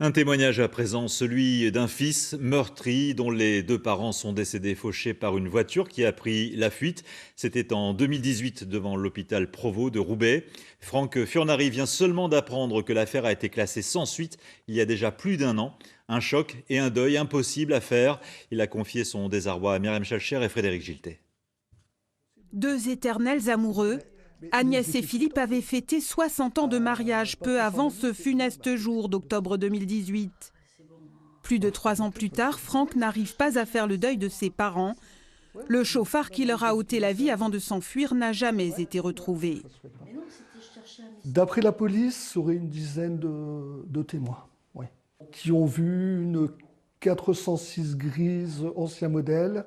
Un témoignage à présent, celui d'un fils meurtri dont les deux parents sont décédés fauchés par une voiture qui a pris la fuite. C'était en 2018 devant l'hôpital Provo de Roubaix. Franck Furnari vient seulement d'apprendre que l'affaire a été classée sans suite il y a déjà plus d'un an. Un choc et un deuil impossible à faire. Il a confié son désarroi à Myriam Chalcher et Frédéric Giltet. Deux éternels amoureux, Agnès et Philippe avaient fêté 60 ans de mariage peu avant ce funeste jour d'octobre 2018. Plus de 3 ans plus tard, Franck n'arrive pas à faire le deuil de ses parents. Le chauffard qui leur a ôté la vie avant de s'enfuir n'a jamais été retrouvé. D'après la police, il y aurait une dizaine de témoins qui ont vu une 406 grise ancien modèle,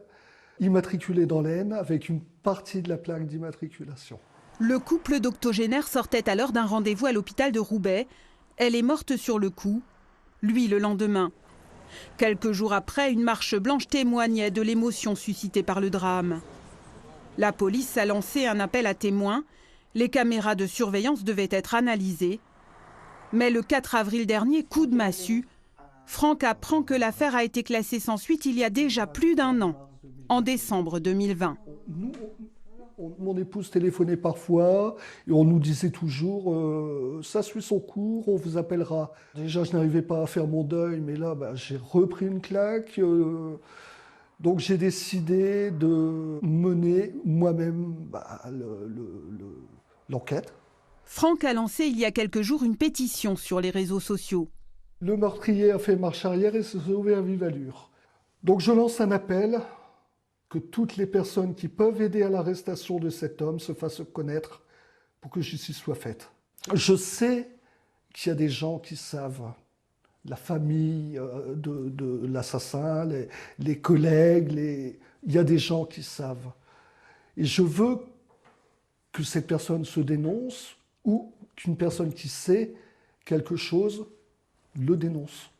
immatriculée dans l'Aisne, avec une partie de la plaque d'immatriculation. Le couple d'octogénaires sortait alors d'un rendez-vous à l'hôpital de Roubaix. Elle est morte sur le coup, lui le lendemain. Quelques jours après, une marche blanche témoignait de l'émotion suscitée par le drame. La police a lancé un appel à témoins. Les caméras de surveillance devaient être analysées. Mais le 4 avril dernier, coup de massue, Franck apprend que l'affaire a été classée sans suite il y a déjà plus d'un an, en décembre 2020. Mon épouse téléphonait parfois et on nous disait toujours ça suit son cours, on vous appellera. Déjà, je n'arrivais pas à faire mon deuil, mais là, j'ai repris une claque. Donc, j'ai décidé de mener moi-même l'enquête. Franck a lancé il y a quelques jours une pétition sur les réseaux sociaux. Le meurtrier a fait marche arrière et s'est sauvé à vive allure. Donc, je lance un appel que toutes les personnes qui peuvent aider à l'arrestation de cet homme se fassent connaître pour que justice soit faite. Je sais qu'il y a des gens qui savent, la famille de l'assassin, les collègues, il y a des gens qui savent. Et je veux que cette personne se dénonce ou qu'une personne qui sait quelque chose le dénonce.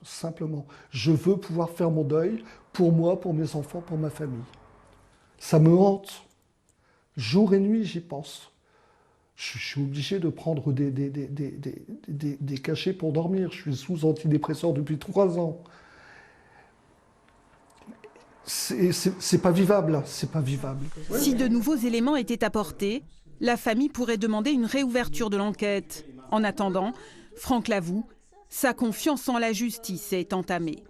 Simplement, je veux pouvoir faire mon deuil pour moi, pour mes enfants, pour ma famille. Ça me hante. Jour et nuit, j'y pense. Je suis obligé de prendre des cachets pour dormir. Je suis sous antidépresseur depuis 3 ans. C'est pas vivable, c'est pas vivable. Si de nouveaux éléments étaient apportés, la famille pourrait demander une réouverture de l'enquête. En attendant, Franck l'avoue, sa confiance en la justice est entamée.